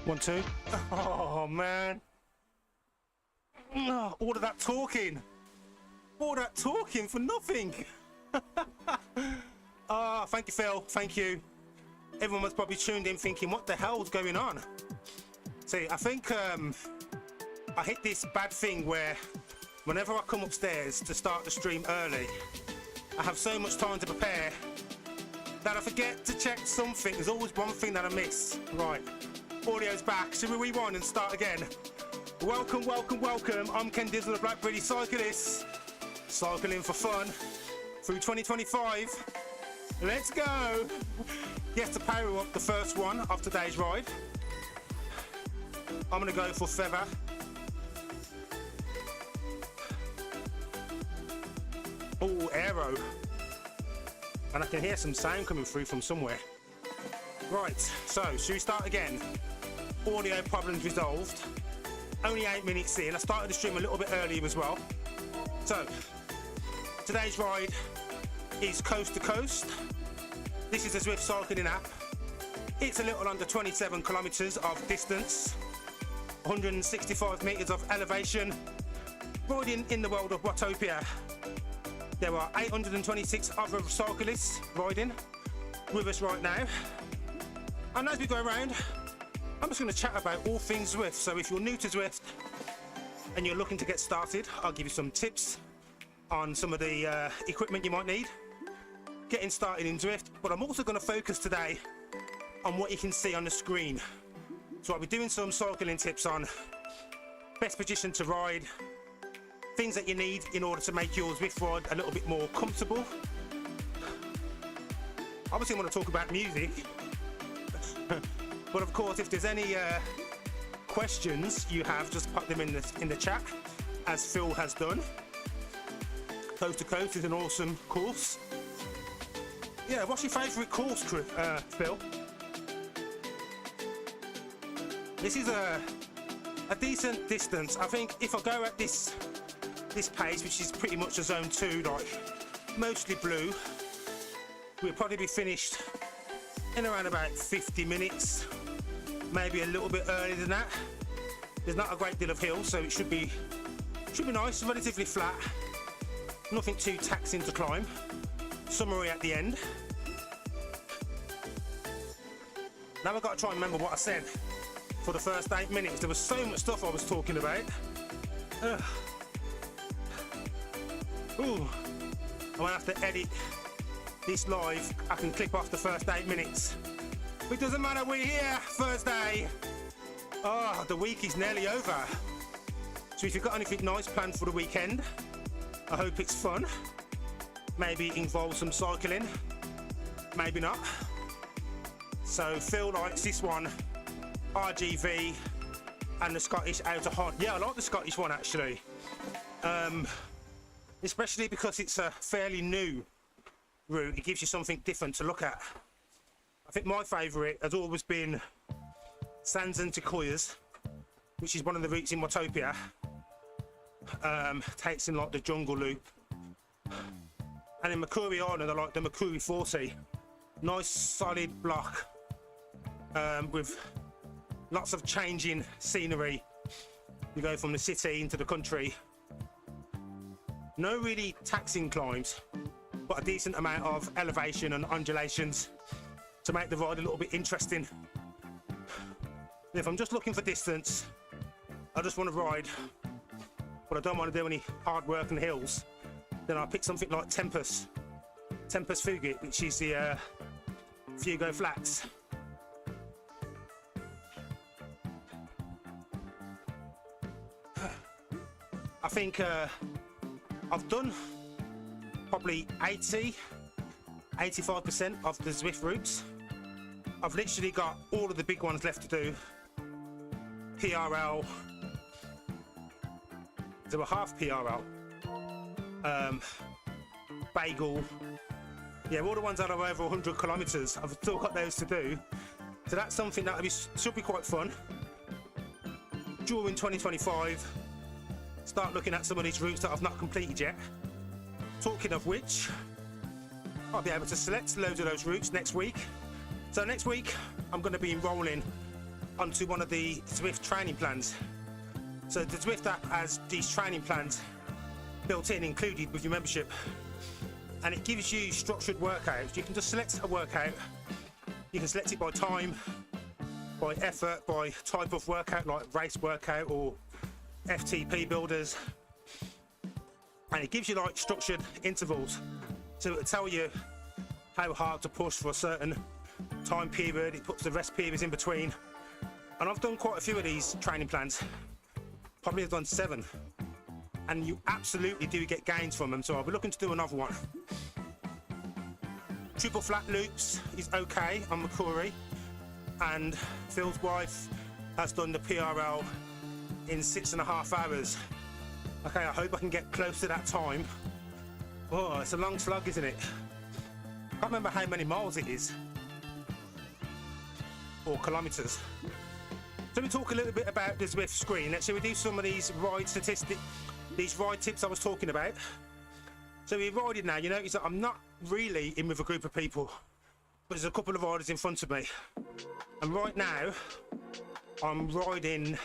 1, 2. Oh man. Oh, all of that talking. All that talking for nothing. Ah, thank you, Phil. Thank you. Everyone was probably tuned in thinking, what the hell's going on? See, I think I hit this bad thing where whenever I come upstairs to start the stream early, I have so much time to prepare that I forget to check something. There's always one thing that I miss. Right, audio's back. Should we rewind and start again? Welcome, welcome, welcome. I'm Ken Dizzle, the Black Cyclist, cycling for fun through 2025. Let's go. Yes, to power up the first one of today's ride. I'm gonna go for feather. Oh, aero. And I can hear some sound coming through from somewhere. Right, so should we start again? Audio problems resolved. Only 8 minutes in. I started the stream a little bit earlier as well. So, today's ride is coast to coast. This is the Zwift Cycling app. It's a little under 27 kilometers of distance, 165 meters of elevation, riding in the world of Watopia. There are 826 other cyclists riding with us right now. And as we go around, I'm just going to chat about all things Zwift. So if you're new to Zwift and you're looking to get started, I'll give you some tips on some of the equipment you might need getting started in Zwift. But I'm also going to focus today on what you can see on the screen. So I'll be doing some cycling tips on best position to ride, things that you need in order to make your Zwift ride a little bit more comfortable. Obviously I want to talk about music. But of course, if there's any questions you have, just put them in the chat, as Phil has done. Coast to Coast is an awesome course. Yeah, what's your favourite course, Phil? This is a decent distance. I think if I go at this pace, which is pretty much a zone 2, like mostly blue, we'll probably be finished in around about 50 minutes, maybe a little bit earlier than that. There's not a great deal of hill, so it should be nice, relatively flat, nothing too taxing to climb. Summary at the end. Now I've got to try and remember what I said for the first 8 minutes. There was so much stuff I was talking about. Ooh, I'm gonna have to edit this live. I can clip off the first 8 minutes. It doesn't matter, we're here, Thursday. Oh, the week is nearly over. So if you've got anything nice planned for the weekend, I hope it's fun. Maybe it involves some cycling, maybe not. So Phil likes this one, RGV, and the Scottish Outer Hot. Yeah, I like the Scottish one actually. Especially because it's a fairly new route. It gives you something different to look at. I think my favourite has always been Sands and Sequoias, which is one of the routes in Watopia. Takes in like the jungle loop. And in Makuri Island, I like the Makuri 40. Nice solid block with lots of changing scenery. You go from the city into the country. No really taxing climbs, but a decent amount of elevation and undulations to make the ride a little bit interesting. If I'm just looking for distance, I just want to ride, but I don't want to do any hard work on the hills, then I'll pick something like Tempest Fugit, which is the Fugo Flats. I think I've done probably 85% of the Zwift routes. I've literally got all of the big ones left to do. PRL, there were half PRL, Bagel, yeah, all the ones that are over 100 kilometers, I've still got those to do. So that's something that should be quite fun. During 2025, start looking at some of these routes that I've not completed yet. Talking of which, I'll be able to select loads of those routes next week. So next week, I'm going to be enrolling onto one of the Zwift training plans. So the Zwift app has these training plans built in, included with your membership. And it gives you structured workouts. You can just select a workout. You can select it by time, by effort, by type of workout, like race workout or FTP builders. And it gives you like structured intervals. So it'll tell you how hard to push for a certain time period. It puts the rest periods in between. And I've done quite a few of these training plans. Probably have done 7. And you absolutely do get gains from them. So I'll be looking to do another one. Triple flat loops is okay on McCrory, and Phil's wife has done the PRL in 6.5 hours. Okay, I hope I can get close to that time. Oh, it's a long slog, isn't it? I can't remember how many miles it is, or kilometers. So we talk a little bit about the Zwift screen. Let's say we do some of these ride statistics, these ride tips I was talking about. So we're riding now. You notice that I'm not really in with a group of people, but there's a couple of riders in front of me. And right now, I'm riding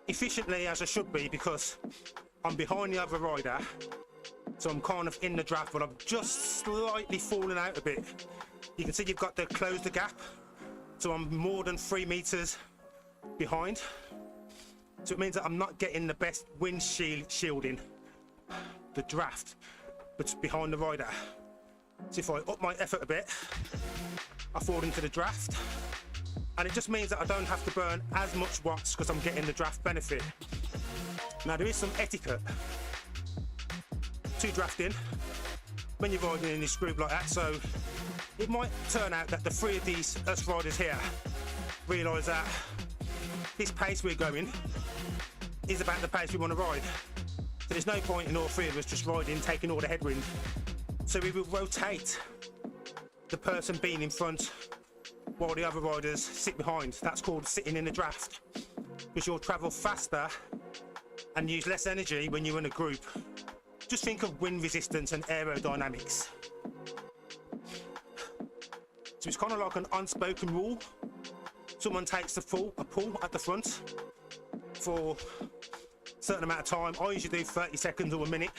efficiently as I should be because I'm behind the other rider. So I'm kind of in the draft, but I'm just slightly falling out a bit. You can see you've got to close the gap. So I'm more than 3 meters behind. So it means that I'm not getting the best windshield shielding, the draft, but behind the rider. So if I up my effort a bit, I fall into the draft. And it just means that I don't have to burn as much watts because I'm getting the draft benefit. Now there is some etiquette to drafting when you're riding in this group like that. So it might turn out that the 3 of these us riders here realise that this pace we're going is about the pace we want to ride. So there's no point in all 3 of us just riding, taking all the headwind. So we will rotate the person being in front while the other riders sit behind. That's called sitting in the draft, because you'll travel faster and use less energy when you're in a group. Just think of wind resistance and aerodynamics. So it's kind of like an unspoken rule. Someone takes a pull at the front for a certain amount of time. I usually do 30 seconds or a minute,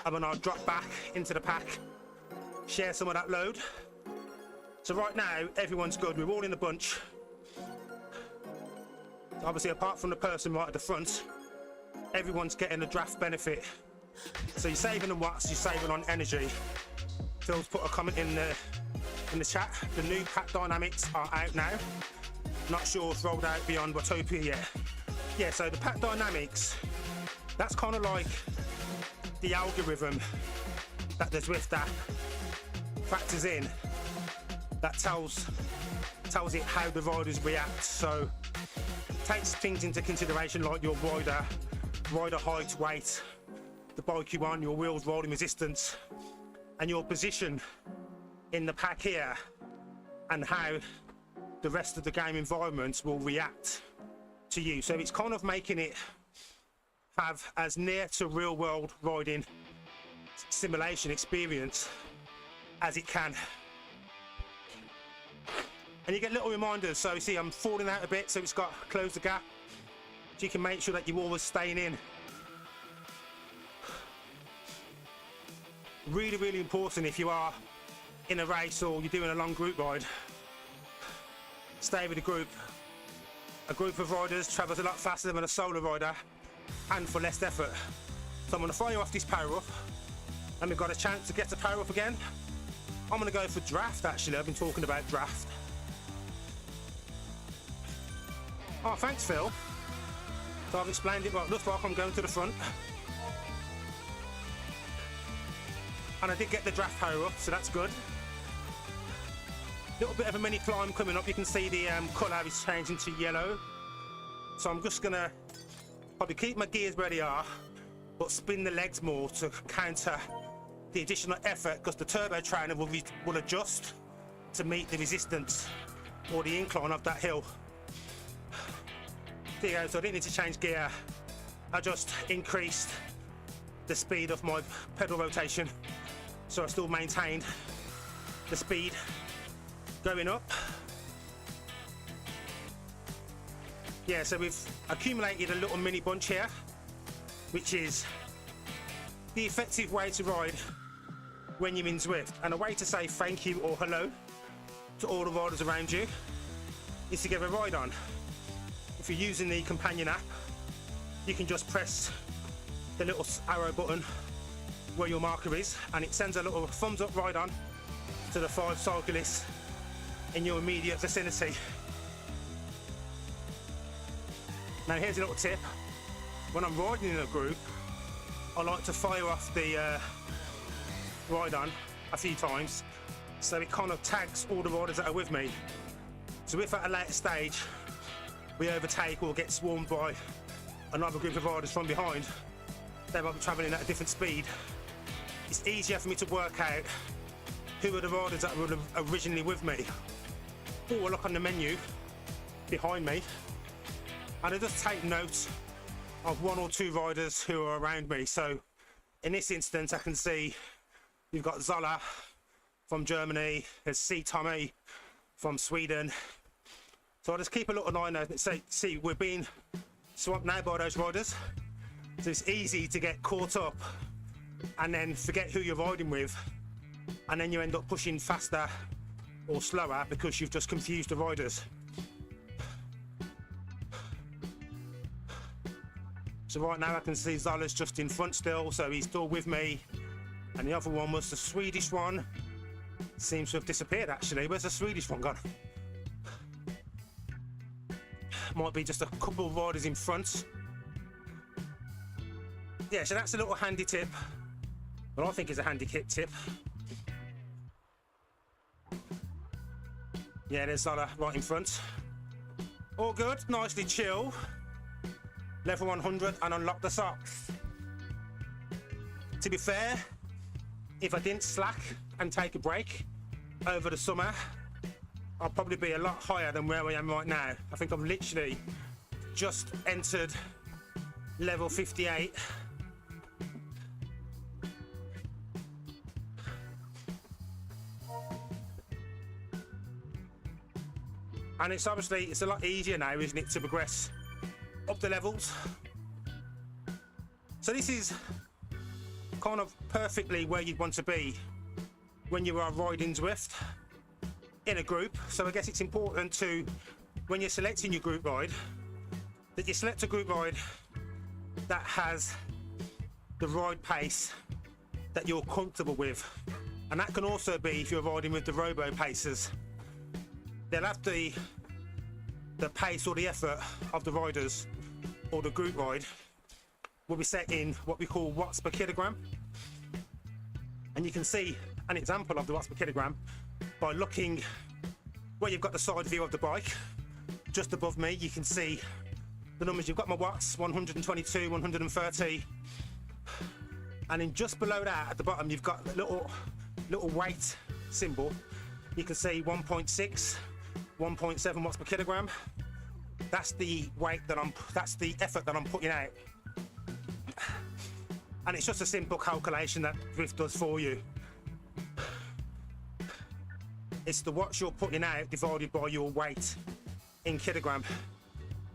and then I'll drop back into the pack, share some of that load. So right now, everyone's good. We're all in a bunch. Obviously, apart from the person right at the front, everyone's getting a draft benefit. So you're saving on watts, you're saving on energy. Phil's put a comment in the chat. The new pack dynamics are out now. Not sure if rolled out beyond Watopia yet. Yeah, so the pack dynamics, that's kind of like the algorithm that the Zwift app factors in, that tells it how the riders react. So it takes things into consideration like your rider height, weight, the bike you on, your wheels, rolling resistance, and your position in the pack here, and how the rest of the game environment will react to you. So it's kind of making it have as near to real world riding simulation experience as it can. And you get little reminders. So you see I'm falling out a bit, so it's got to close the gap. So you can make sure that you're always staying in. Really, really important if you are in a race or you're doing a long group ride. Stay with a group. A group of riders travels a lot faster than a solo rider and for less effort. So I'm going to fire off this Powerup, and we've got a chance to get to Powerup again. I'm going to go for draft actually. I've been talking about draft. Oh, thanks Phil. So I've explained it, but it looks like I'm going to the front. And I did get the draft Powerup, so that's good. Little bit of a mini climb coming up. You can see the colour is changing to yellow. So I'm just gonna probably keep my gears where they are, but spin the legs more to counter the additional effort, because the turbo trainer will adjust to meet the resistance or the incline of that hill. There you go. So I didn't need to change gear. I just increased the speed of my pedal rotation, so I still maintained the speed going up. Yeah, so we've accumulated a little mini bunch here, which is the effective way to ride when you're in Zwift. And a way to say thank you or hello to all the riders around you is to give a ride on. If you're using the companion app, you can just press the little arrow button where your marker is, and it sends a little thumbs up ride on to the 5 cyclists in your immediate vicinity. Now here's a little tip. When I'm riding in a group, I like to fire off the ride on a few times so it kind of tags all the riders that are with me. So if at a later stage we overtake or get swarmed by another group of riders from behind, they might be travelling at a different speed, it's easier for me to work out who are the riders that were originally with me. Or I look on the menu behind me and I just take note of 1 or 2 riders who are around me. So in this instance, I can see you've got Zola from Germany, there's C. Tommy from Sweden. So I just keep a little eye on those and see we're being swamped now by those riders. So it's easy to get caught up and then forget who you're riding with, and then you end up pushing faster or slower because you've just confused the riders. So right now I can see Zola's just in front still, so he's still with me. And the other one was the Swedish one. Seems to have disappeared actually. Where's the Swedish one gone? Might be just a couple of riders in front. Yeah, so that's a little handy tip. Well, I think it's a handy tip. Yeah, there's Zola right in front. All good, nicely chill. Level 100 and unlock the socks. To be fair, if I didn't slack and take a break over the summer, I'll probably be a lot higher than where I am right now. I think I've literally just entered level 58. And it's obviously, it's a lot easier now, isn't it, to progress up the levels. So this is kind of perfectly where you'd want to be when you are riding Zwift in a group. So I guess it's important to, when you're selecting your group ride, that you select a group ride that has the ride pace that you're comfortable with. And that can also be if you're riding with the robo pacers. They'll have the pace or the effort of the riders or the group ride will be set in what we call watts per kilogram. And you can see an example of the watts per kilogram by looking where you've got the side view of the bike. Just above me, you can see the numbers. You've got my watts, 122, 130. And then just below that, at the bottom, you've got the little weight symbol. You can see 1.6, 1.7 watts per kilogram. That's the weight that that's the effort that I'm putting out. And it's just a simple calculation that Zwift does for you. It's the watts you're putting out divided by your weight in kilogram.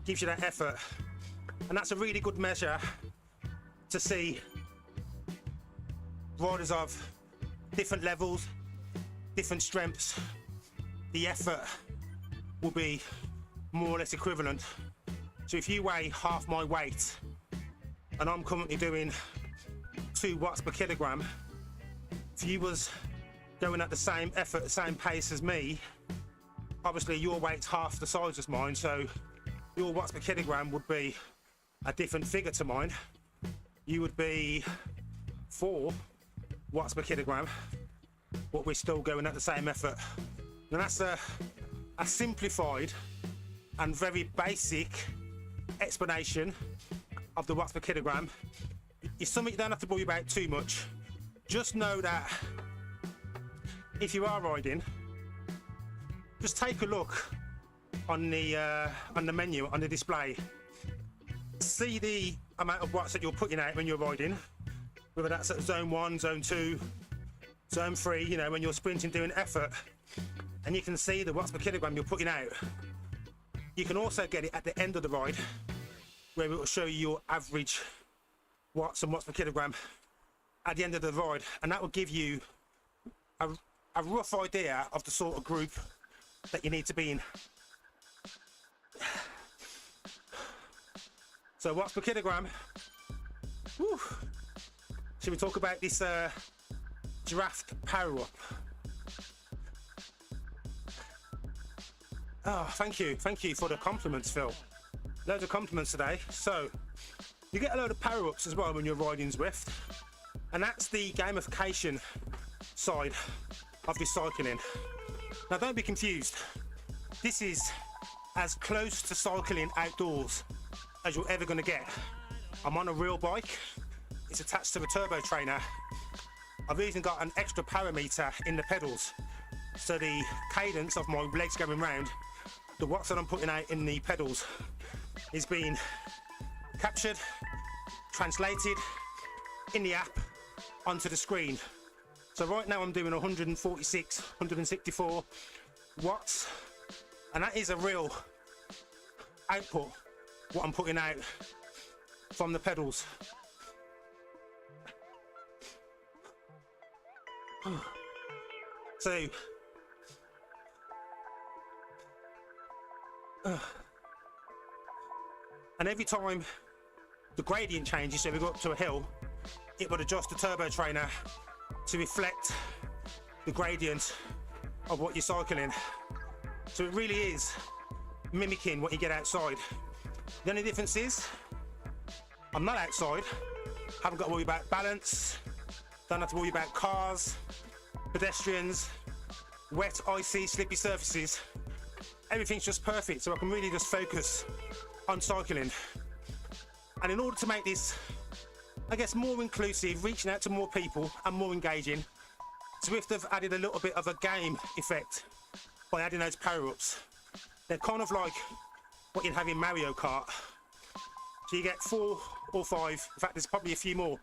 Gives you that effort. And that's a really good measure to see riders of different levels, different strengths. The effort will be more or less equivalent. So if you weigh half my weight and I'm currently doing 2 watts per kilogram, if you was going at the same effort, the same pace as me, obviously your weight's half the size as mine, so your watts per kilogram would be a different figure to mine. You would be 4 watts per kilogram, but we're still going at the same effort. And that's a simplified and very basic explanation of the watts per kilogram. It's something you don't have to worry about too much. Just know that if you are riding, just take a look on the menu, on the display. See the amount of watts that you're putting out when you're riding, whether that's at zone 1, zone 2, zone 3, you know, when you're sprinting, doing effort, and you can see the watts per kilogram you're putting out. You can also get it at the end of the ride, where it will show you your average watts and watts per kilogram at the end of the ride, and that will give you a rough idea of the sort of group that you need to be in. So watts per kilogram. Whew. Should we talk about this draft Powerup? Oh, thank you for the compliments, Phil. Loads of compliments today. So you get a load of Powerups as well when you're riding Zwift, and that's the gamification side of this cycling. Now don't be confused, this is as close to cycling outdoors as you're ever going to get. I'm on a real bike, it's attached to a turbo trainer. I've even got an extra power meter in the pedals, so the cadence of my legs going round, the watts that I'm putting out in the pedals is being captured, translated in the app onto the screen. So right now I'm doing 146, 164 watts, and that is a real output, what I'm putting out from the pedals. So and every time the gradient changes, so we go up to a hill, it would adjust the turbo trainer to reflect the gradient of what you're cycling. So it really is mimicking what you get outside. The only difference is I'm not outside, haven't got to worry about balance, don't have to worry about cars, pedestrians, wet, icy, slippy surfaces. Everything's just perfect, so I can really just focus on cycling. And in order to make this, I guess, more inclusive, reaching out to more people and more engaging, Zwift have added a little bit of a game effect by adding those power-ups. They're kind of like what you'd have in Mario Kart. So you get 4 or 5, in fact there's probably a few more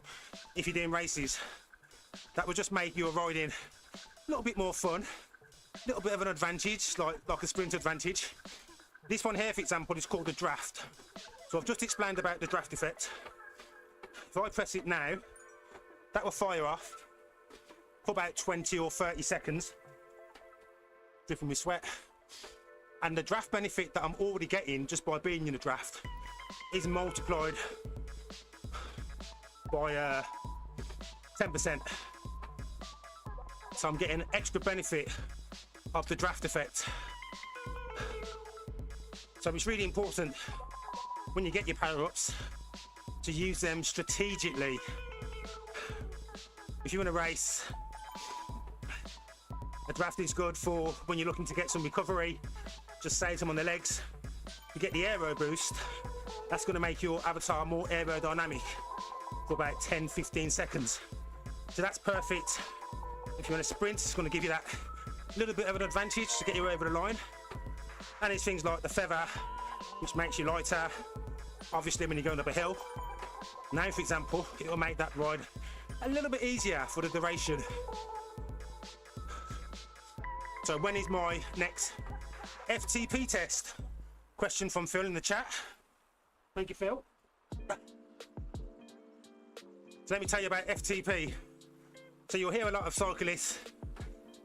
if you're doing races. That would just make your riding a little bit more fun, a little bit of an advantage, like a sprint advantage. This one here, for example, is called the draft. So I've just explained about the draft effect. If I press it now, that will fire off for about 20 or 30 seconds, dripping with sweat. And the draft benefit that I'm already getting just by being in a draft is multiplied by 10%. So I'm getting extra benefit of the draft effect. So it's really important when you get your power-ups to use them strategically. If you're in a race, a draft is good for when you're looking to get some recovery, just save them on the legs. You get the aero boost, that's going to make your avatar more aerodynamic for about 10-15 seconds. So that's perfect. If you want to sprint, it's going to give you that little bit of an advantage to get you over the line. And there's things like the feather, which makes you lighter, obviously when you're going up a hill. Now, for example, it will make that ride a little bit easier for the duration. So when is my next FTP test? Question from Phil in the chat. Thank you, Phil. So let me tell you about FTP. So you'll hear a lot of cyclists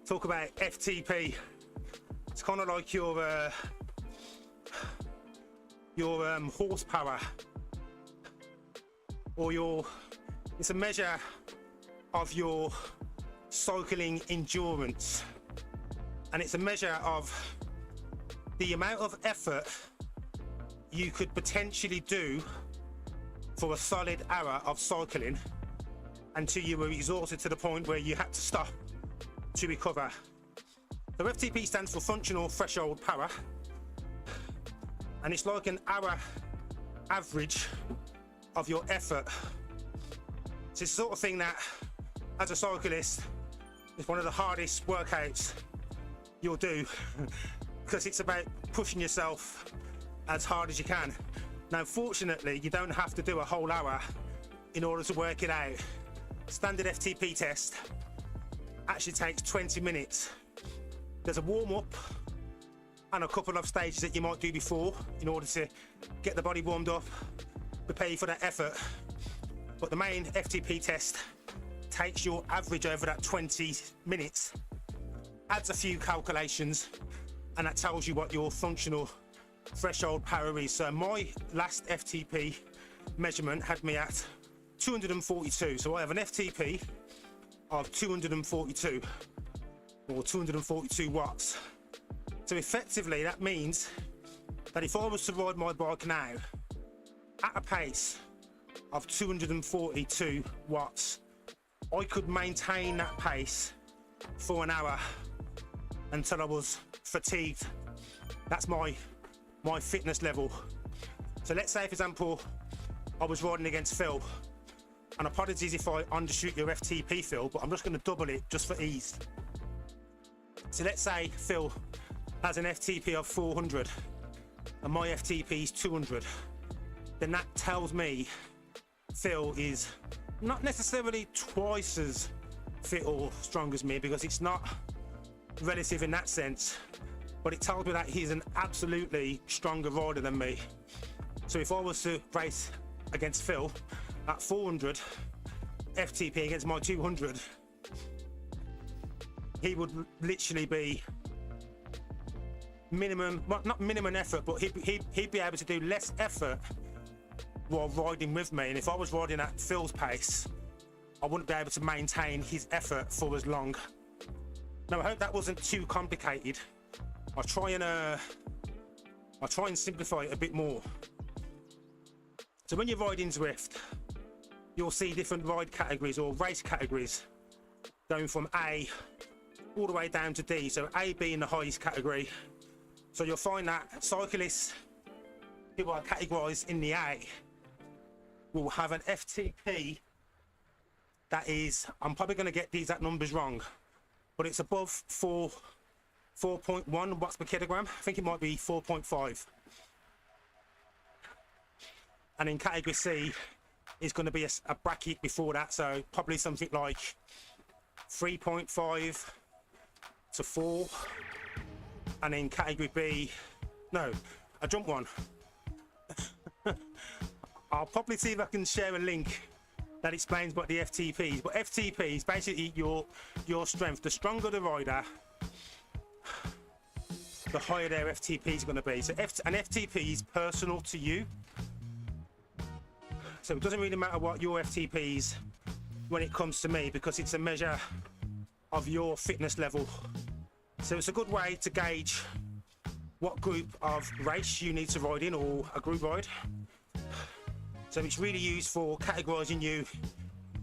talk about FTP. It's kind of like your horsepower, or it's a measure of your cycling endurance, and it's a measure of the amount of effort you could potentially do for a solid hour of cycling until you were exhausted to the point where you had to stop to recover. The FTP stands for functional threshold power, and it's like an hour average of your effort. It's the sort of thing that, as a cyclist, is one of the hardest workouts you'll do because it's about pushing yourself as hard as you can. Now, fortunately, you don't have to do a whole hour in order to work it out. Standard FTP test actually takes 20 minutes. There's a warm-up and a couple of stages that you might do before in order to get the body warmed up, prepare you for that effort. But the main FTP test takes your average over that 20 minutes, adds a few calculations, and that tells you what your functional threshold power is. So my last FTP measurement had me at 242. So I have an FTP of 242 or 242 watts. So effectively that means that if I was to ride my bike now at a pace of 242 watts, I could maintain that pace for an hour until I was fatigued. That's my fitness level. So let's say, for example, I was riding against Phil, and apologies if I undershoot your FTP, Phil, but I'm just going to double it just for ease. So let's say Phil has an FTP of 400 and my FTP is 200. Then that tells me Phil is not necessarily twice as fit or strong as me, because it's not relative in that sense, but it tells me that he's an absolutely stronger rider than me. So if I was to race against Phil at 400 FTP against my 200, he would literally be minimum, well, not minimum effort, but he'd be able to do less effort while riding with me. And if I was riding at Phil's pace, I wouldn't be able to maintain his effort for as long. Now, I hope that wasn't too complicated. I'll try and simplify it a bit more. So when you're riding Zwift, you'll see different ride categories or race categories going from A all the way down to D. So A being the highest category. So you'll find that cyclists who are categorized in the A will have an FTP that is, I'm probably going to get these exact numbers wrong, but it's above 4.1 watts per kilogram. I think it might be 4.5. And in category C is going to be a bracket before that, so probably something like 3.5 to 4. And in category B, no, I jumped one. I'll probably see if I can share a link that explains what the FTP is. But FTP is basically your strength. The stronger the rider, the higher their FTP is going to be. So an FTP is personal to you. So it doesn't really matter what your FTP is when it comes to me, because it's a measure of your fitness level. So it's a good way to gauge what group of race you need to ride in, or a group ride. So it's really used for categorizing you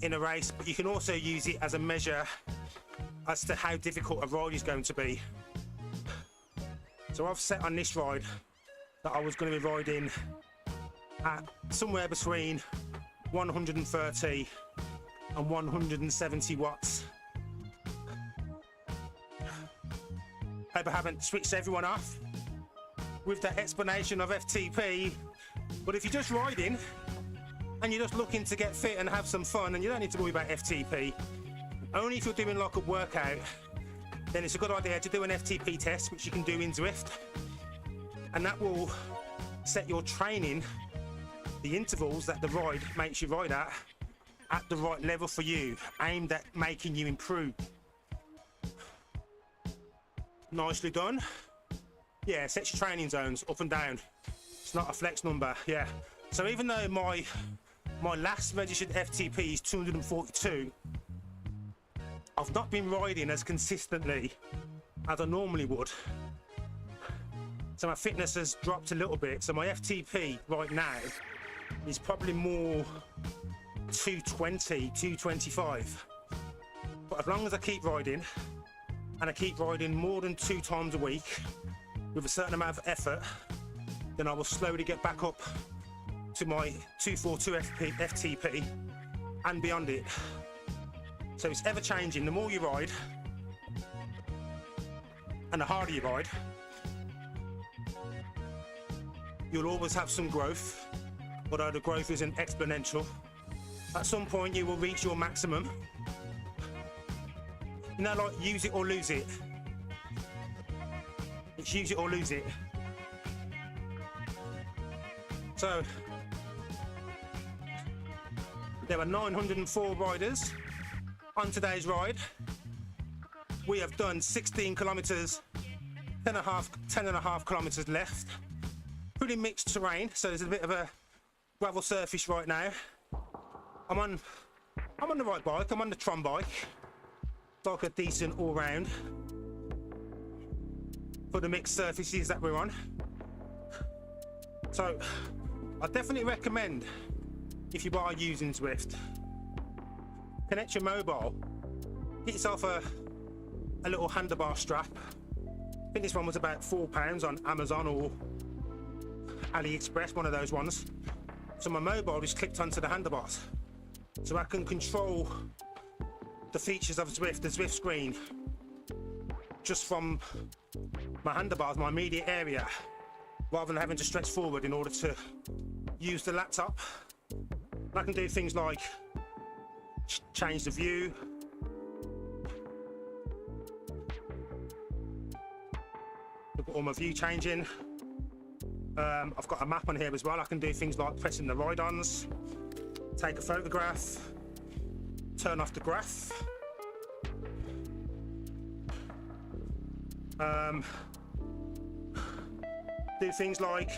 in a race, but you can also use it as a measure as to how difficult a ride is going to be. So I've set on this ride that I was going to be riding at somewhere between 130 and 170 watts. Hope I haven't switched everyone off with that explanation of FTP, but if you're just riding and you're just looking to get fit and have some fun, and you don't need to worry about FTP, only if you're doing like a workout, then it's a good idea to do an FTP test, which you can do in Zwift, and that will set your training, the intervals that the ride makes you ride at the right level for you, aimed at making you improve. Nicely done. Yeah, set your training zones up and down. It's not a flex number. Yeah. So even though my last registered FTP is 242, I've not been riding as consistently as I normally would. So my fitness has dropped a little bit. So my FTP right now is probably more 220, 225. But as long as I keep riding, and I keep riding more than 2 times a week with a certain amount of effort, then I will slowly get back up to my 242 FTP and beyond it. So it's ever changing. The more you ride and the harder you ride, you'll always have some growth, although the growth isn't exponential. At some point you will reach your maximum. You know, like use it or lose it. It's use it or lose it. So there are 904 riders on today's ride. We have done 16 kilometers, 10 and a half kilometers left. Pretty mixed terrain, so there's a bit of a gravel surface right now. I'm on the right bike. I'm on the Tron bike. It's like a decent all-round for the mixed surfaces that we're on. So I definitely recommend, if you are using Zwift, connect your mobile, get yourself a a little handlebar strap. I think this one was about £4 on Amazon or AliExpress, one of those ones. So my mobile is clipped onto the handlebars, so I can control the features of Zwift, the Zwift screen, just from my handlebars, my immediate area, rather than having to stretch forward in order to use the laptop. I can do things like change the view, look at all my view changing. I've got a map on here as well. I can do things like pressing the ride-ons, take a photograph, turn off the graph, do things like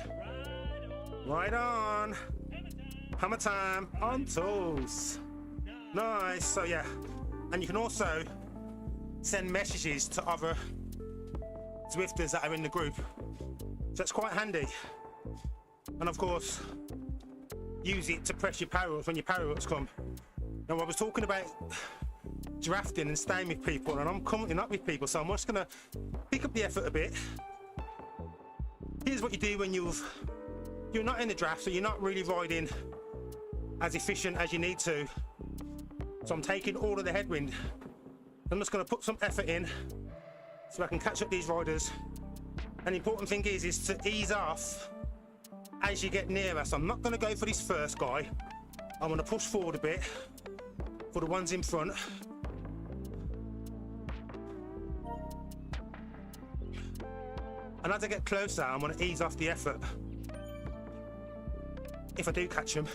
ride on, hammer time, on tools. Nice. So yeah, and you can also send messages to other Zwifters that are in the group, so it's quite handy. And of course, use it to press your Powerups when your Powerups come. Now I was talking about drafting and staying with people, and I'm coming up with people, so I'm just gonna pick up the effort a bit. Here's what you do when you're not in the draft, so you're not really riding as efficient as you need to. So I'm taking all of the headwind. I'm just going to put some effort in so I can catch up these riders. And the important thing is to ease off as you get nearer. So I'm not going to go for this first guy. I'm going to push forward a bit for the ones in front. And as I get closer, I'm going to ease off the effort, if I do catch them.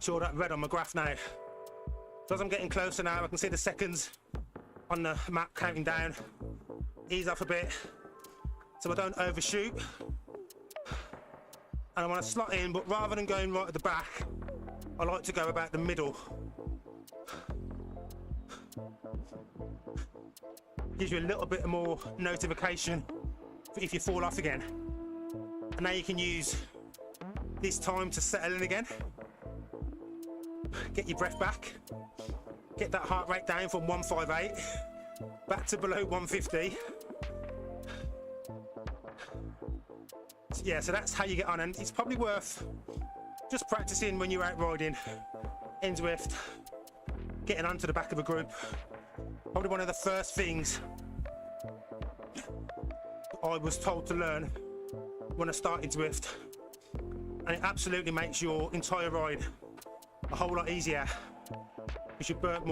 Show that red on my graph now. So as I'm getting closer now, I can see the seconds on the map counting down. Ease off a bit so I don't overshoot. And I want to slot in, but rather than going right at the back, I like to go about the middle. Gives you a little bit more notification if you fall off again. And now you can use this time to settle in again. Get your breath back. Get that heart rate down from 158 back to below 150. Yeah, so that's how you get on, and it's probably worth just practicing when you're out riding in Zwift, getting onto the back of a group. Probably one of the first things I was told to learn when I started Zwift, and it absolutely makes your entire ride a whole lot easier because you burnt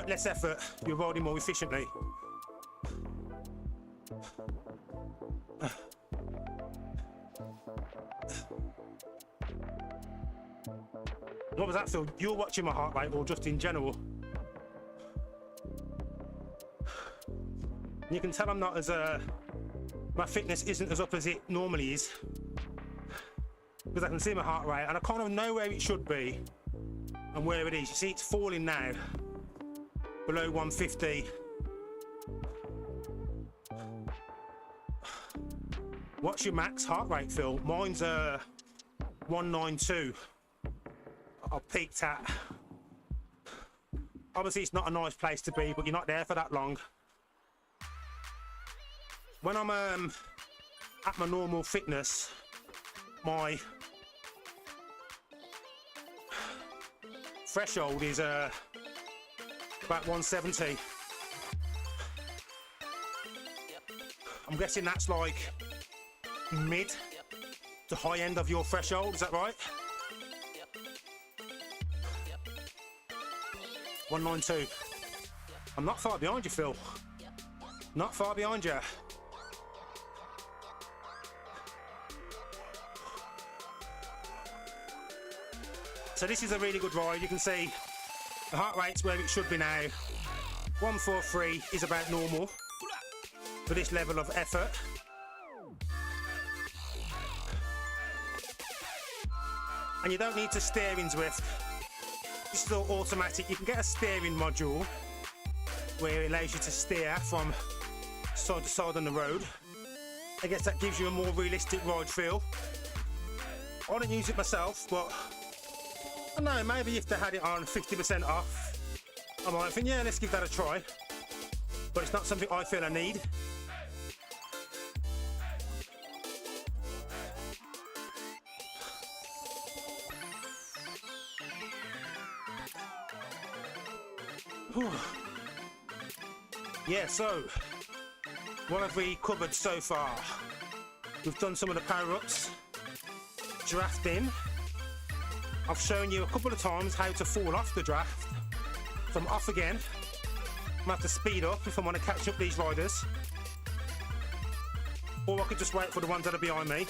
less effort, you're riding more efficiently. What was that, Phil? You're watching my heart rate or just in general? You can tell I'm not as my fitness isn't as up as it normally is, because I can see my heart rate and I kind of know where it should be and where it is. You see it's falling now below 150. What's your max heart rate, Phil? Mine's 192. I peaked at. Obviously it's not a nice place to be, but you're not there for that long. When I'm at my normal fitness, my threshold is about 170. I'm guessing that's like mid to high end of your threshold, is that right? 192. I'm not far behind you, Phil. Not far behind you. So this is a really good ride. You can see the heart rate's where it should be now. 143 is about normal for this level of effort. And you don't need to steer in Zwift. This is all automatic. You can get a steering module where it allows you to steer from side to side on the road. I guess that gives you a more realistic ride feel. I don't use it myself, but I don't know, maybe if they had it on 50% off, I might think, yeah, let's give that a try. But it's not something I feel I need. Whew. Yeah, so what have we covered so far? We've done some of the Powerups, drafting. I've shown you a couple of times how to fall off the draft. So I'm off again. I'm gonna have to speed up if I want to catch up these riders. Or I could just wait for the ones that are behind me.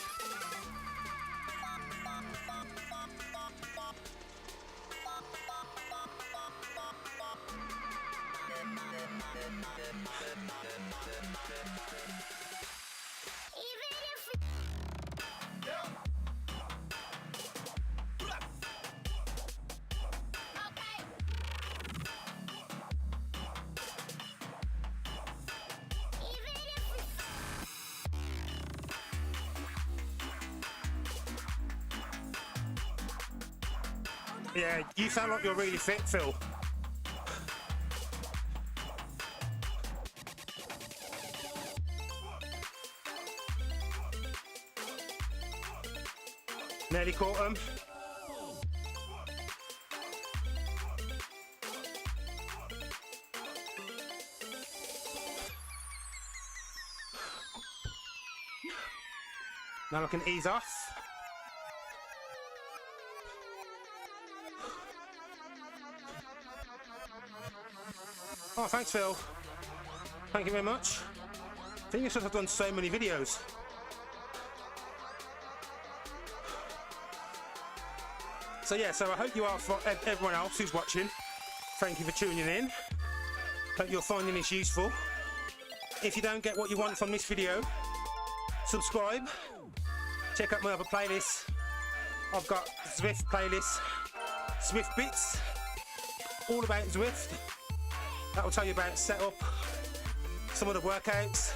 Yeah, you sound like you're really fit, Phil. Nearly caught him. Now I can ease off. Oh, thanks, Phil. Thank you very much. I think it's just I've done so many videos. So yeah, so I hope you are, for everyone else who's watching, thank you for tuning in. Hope you're finding this useful. If you don't get what you want from this video, subscribe. Check out my other playlists. I've got Zwift playlist, Zwift bits, all about Zwift. That will tell you about setup, some of the workouts,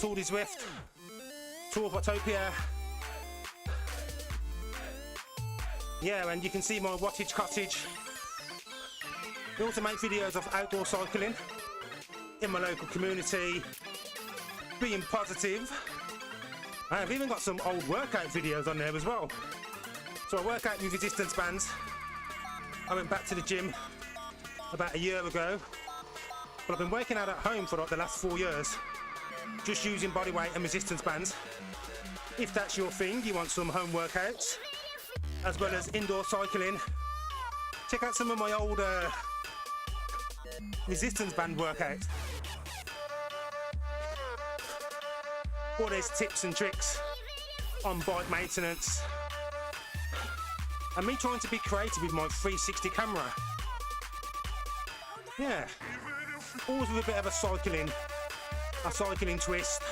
Tour De Zwift, Tour of Watopia. Yeah, and you can see my wattage cottage. We also make videos of outdoor cycling in my local community, being positive. I've even got some old workout videos on there as well. So I work out with resistance bands. I went back to the gym about a year ago, but I've been working out at home for like the last 4 years, just using body weight and resistance bands. If that's your thing, you want some home workouts as well as indoor cycling, check out some of my old resistance band workouts. Or there's tips and tricks on bike maintenance, and me trying to be creative with my 360 camera. Yeah, always with a bit of a cycling twist.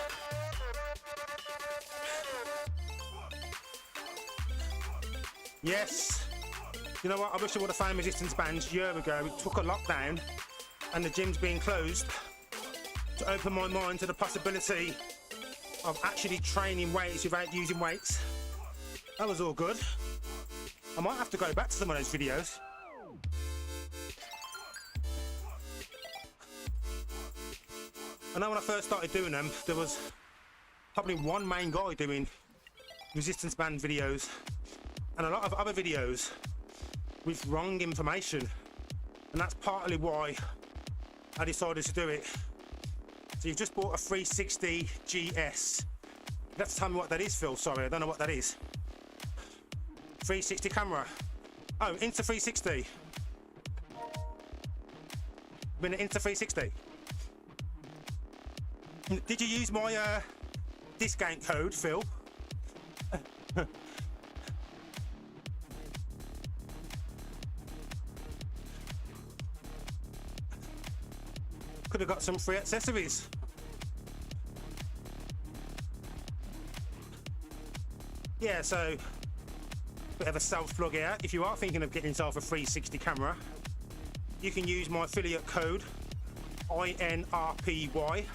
Yes, you know what, I wish I would have found resistance bands a year ago. It took a lockdown and the gym's being closed to open my mind to the possibility of actually training weights without using weights. That was all good. I might have to go back to some of those videos. I know when I first started doing them, there was probably one main guy doing resistance band videos and a lot of other videos with wrong information, and that's partly why I decided to do it. So you've just bought a 360 GS. You have to tell me what that is, Phil. Sorry, I don't know what that is. 360 camera. Oh, Insta360. Been an Insta360. Did you use my discount code, Phil? Could have got some free accessories. Yeah, so bit of a self-plug here. If you are thinking of getting yourself a 360 camera, you can use my affiliate code INRPY80.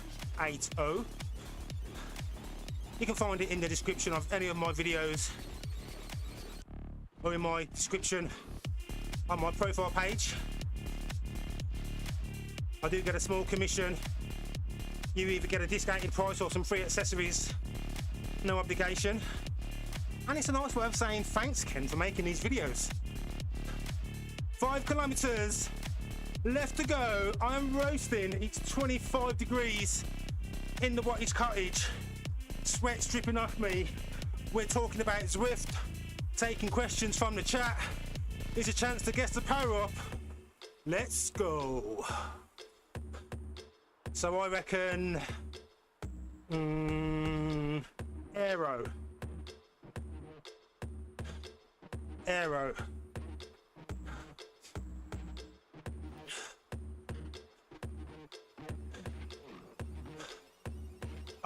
You can find it in the description of any of my videos or in my description on my profile page. I do get a small commission. You either get a discounted price or some free accessories, no obligation. And it's a nice way of saying thanks, Ken, for making these videos. 5 kilometers left to go. I'm roasting. It's 25 degrees in the Wattage cottage. Sweat's dripping off me. We're talking about Zwift, taking questions from the chat. It's a chance to guess the Powerup. Let's go. So I reckon Aero.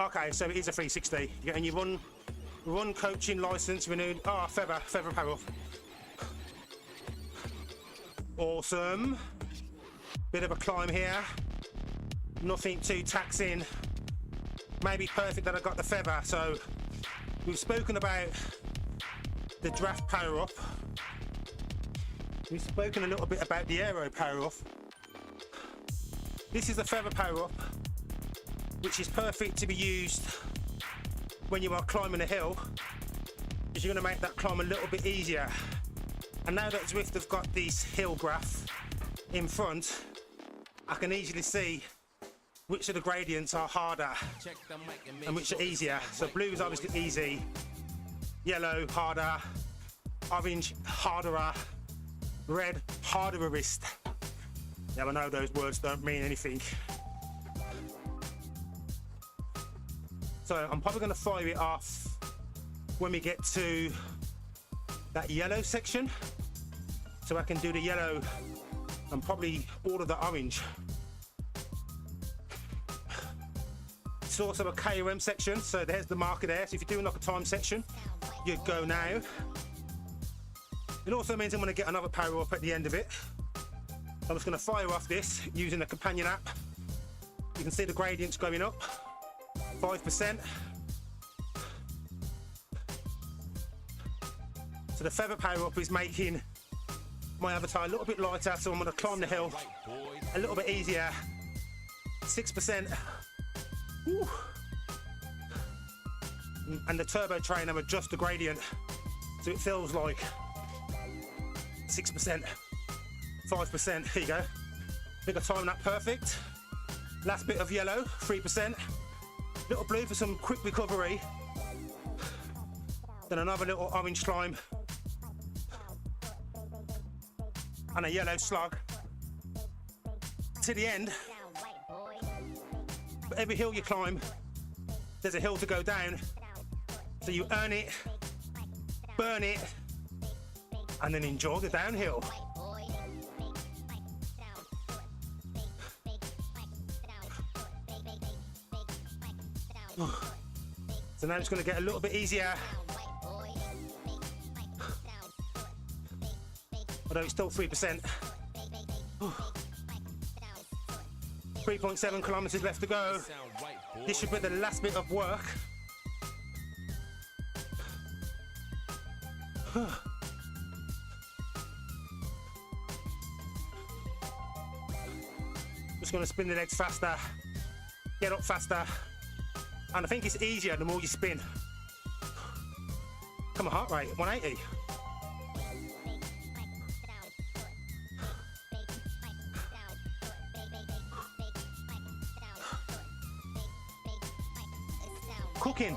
Okay, so it is a 360. You're getting your run coaching license renewed. Oh, feather Powerup. Awesome. Bit of a climb here. Nothing too taxing. Maybe perfect that I got the feather. So we've spoken about the draft Powerup. We've spoken a little bit about the aero Powerup. This is the feather Powerup, which is perfect to be used when you are climbing a hill, because you're going to make that climb a little bit easier. And now that Zwift have got this hill graph in front, I can easily see which of the gradients are harder and which are easier. So blue is obviously easy, yellow harder, orange harder, red harderest. Yeah, I know those words don't mean anything. So I'm probably going to fire it off when we get to that yellow section, so I can do the yellow and probably all of the orange. It's also a KOM section, so there's the marker there. So if you're doing like a time section, you go now. It also means I'm going to get another Powerup at the end of it. I'm just going to fire off this using the companion app. You can see the gradients going up, 5%. So the feather Powerup is making my avatar a little bit lighter, so I'm going to climb the hill a little bit easier. 6%. Woo. And the turbo trainer adjusts the gradient, so it feels like 6%, 5%. Here you go. I think I timed that perfect. Last bit of yellow, 3%. Little blue for some quick recovery. Then another little orange slime. And a yellow slug. To the end. But every hill you climb, there's a hill to go down. So you earn it, burn it, and then enjoy the downhill. So now it's going to get a little bit easier. Although it's still 3%. 3.7 kilometers left to go. This should be the last bit of work. Just going to spin the legs faster, get up faster, and I think it's easier the more you spin. Come on, heart rate, 180. Cooking.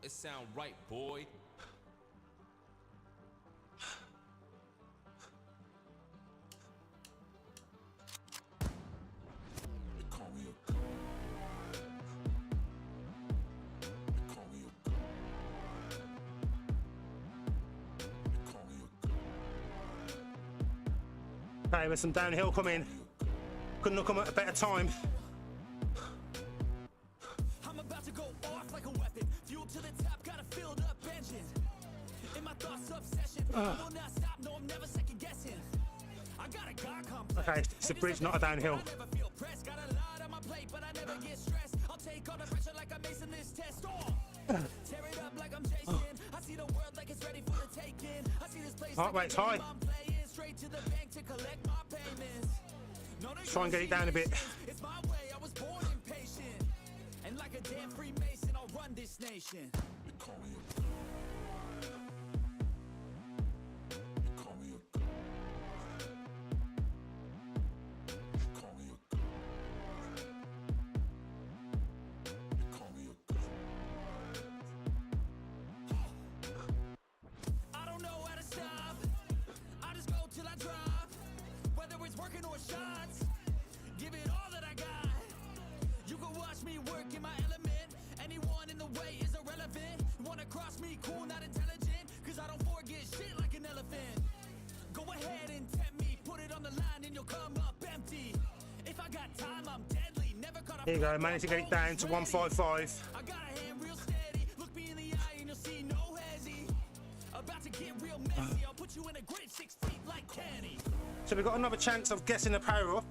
It sound right, boy. Okay, with some downhill coming. Couldn't have come at a better time. I'm about to go off like a weapon. Fuel to the top, got a filled up engine. In my thoughts obsession. I will not stop, no, I'm never second guessing. I got a God complex. Okay, it's a bridge, not a downhill. I never feel pressed. Got a lot on my plate, but I never get stressed. I'll take Tear it up like I'm Jason. I see the world like it's ready for the taking. I see this place Heart like rate's a game high. I'm playing. Straight to the bank to collect my payments. No, they Try and get it down a bit. It's my way, I was born impatient. And like a damn Freemason, I'll run this nation. I don't know how to stop. I just go till I drop. Whether it's working or shots, give it all that I got. You can watch me work in my element. Anyone in the way is irrelevant. Wanna cross me, cool, not intelligent. Cause I don't forget shit like an elephant. Go ahead and tempt me, put it on the line and you'll come up empty. If I got time, I'm deadly. Never caught a Here you go, managed to get it down to 155. I got a hand real steady. Look me in the eye and you'll see no hezzy. About to get real messy. I'll put you in a grave 6 feet like Kenny. So we've got another chance of guessing the power up.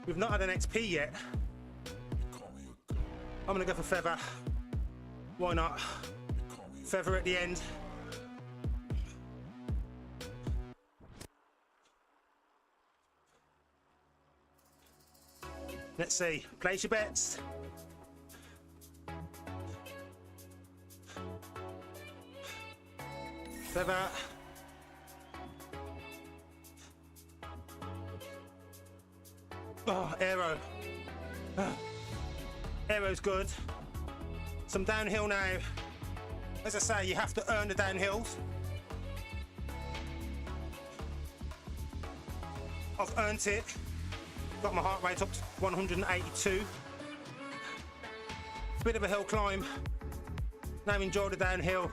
We've not had an XP yet. I'm gonna go for feather. Why not? Feather at the end. Let's see. Place your bets. Feather. Oh, aero. Aero's good. Some downhill now. As I say, you have to earn the downhills. I've earned it. Got my heart rate up to 182. Bit of a hill climb. Now enjoy the downhill.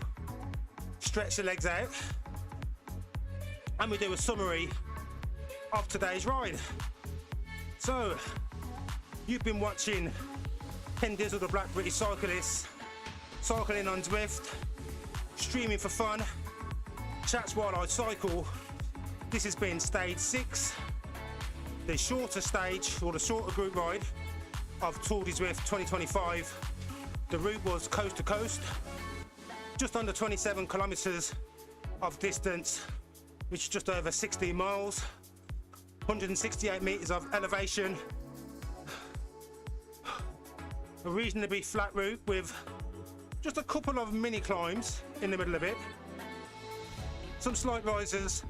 Stretch the legs out. And we do a summary of today's ride. So, you've been watching Ken Dizzle, the Black British Cyclist, cycling on Zwift, streaming for fun, chats while I cycle. This has been stage 6, the shorter stage, or the shorter group ride of Tour De Zwift 2025. The route was coast to coast, just under 27 kilometers of distance, which is just over 16 miles, 168 meters of elevation, a reasonably flat route with just a couple of mini climbs in the middle of it, some slight rises,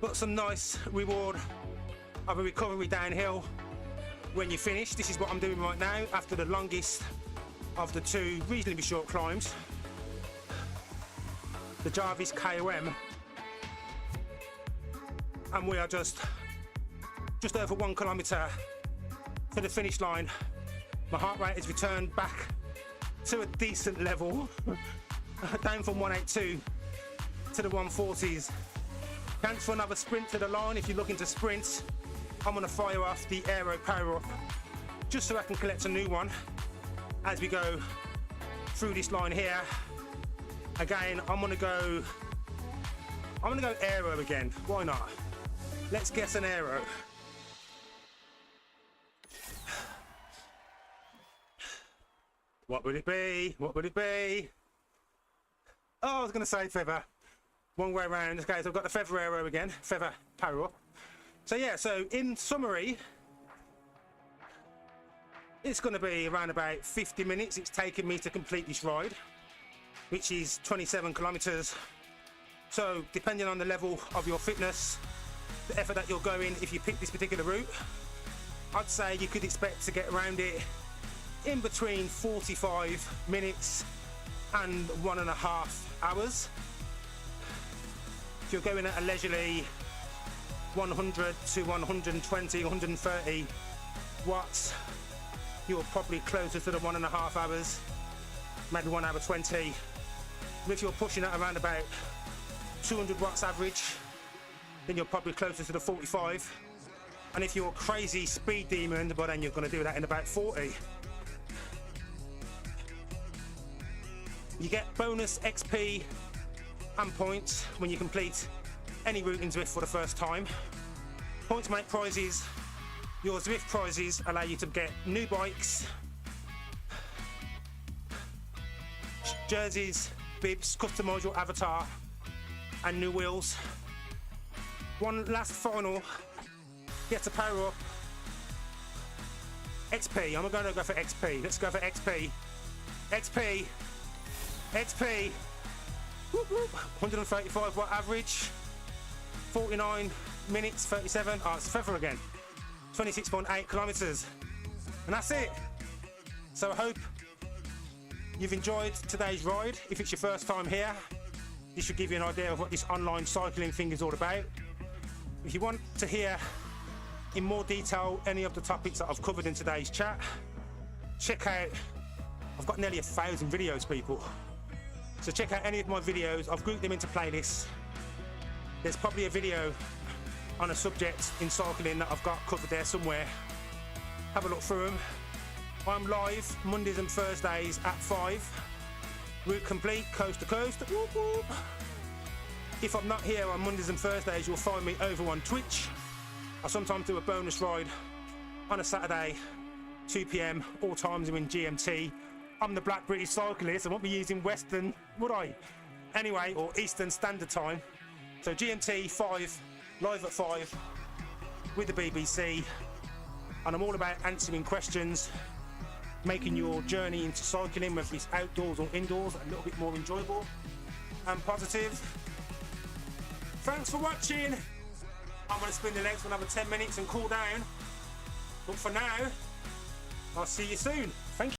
but some nice reward of a recovery downhill when you finish. This is what I'm doing right now after the longest of the two reasonably short climbs, the Jarvis KOM, and we are just over 1 kilometer to the finish line. My heart rate has returned back to a decent level, down from 182 to the 140s. Thanks for another sprint to the line. If you're looking to sprint, I'm gonna fire off the Aero Powerup just so I can collect a new one as we go through this line here. Again, I'm gonna go Aero again. Why not? Let's guess an Aero. What would it be? What would it be? Oh, I was going to say feather. One way around. Okay, so I've got the feather aero again. Feather power up. So yeah, so in summary, it's going to be around about 50 minutes it's taken me to complete this ride, which is 27 kilometers. So depending on the level of your fitness, the effort that you're going, if you pick this particular route, I'd say you could expect to get around it in between 45 minutes and 1.5 hours. If you're going at a leisurely 100 to 120, 130 watts, you're probably closer to the 1.5 hours, maybe 1 hour 20. But if you're pushing at around about 200 watts average, then you're probably closer to the 45. And if you're a crazy speed demon, well then you're going to do that in about 40. You get bonus XP and points when you complete any route in Zwift for the first time. Points make prizes. Your Zwift prizes allow you to get new bikes, jerseys, bibs, customise your avatar, and new wheels. One last final, get to Powerup. XP, I'm gonna go for XP. Let's go for XP. XP. XP. Whoop, whoop. 135 watt average. 49 minutes, 37. Oh, it's feather again. 26.8 kilometers. And that's it. So I hope you've enjoyed today's ride. If it's your first time here, this should give you an idea of what this online cycling thing is all about. If you want to hear in more detail any of the topics that I've covered in today's chat, check out, I've got nearly 1,000 videos, people. So check out any of my videos. I've grouped them into playlists. There's probably a video on a subject in cycling that I've got covered there somewhere. Have a look through them. I'm live Mondays and Thursdays at 5. Route complete, coast to coast. Whoop, whoop. If I'm not here on Mondays and Thursdays, you'll find me over on Twitch. I sometimes do a bonus ride on a Saturday, 2 PM, all times are in GMT. I'm the Black British Cyclist, I won't be using Western, would I? Anyway, or Eastern Standard Time. So GMT 5, live at 5, with the BBC. And I'm all about answering questions, making your journey into cycling, whether it's outdoors or indoors, a little bit more enjoyable and positive. Thanks for watching. I'm going to spin the legs for another 10 minutes and cool down. But for now, I'll see you soon.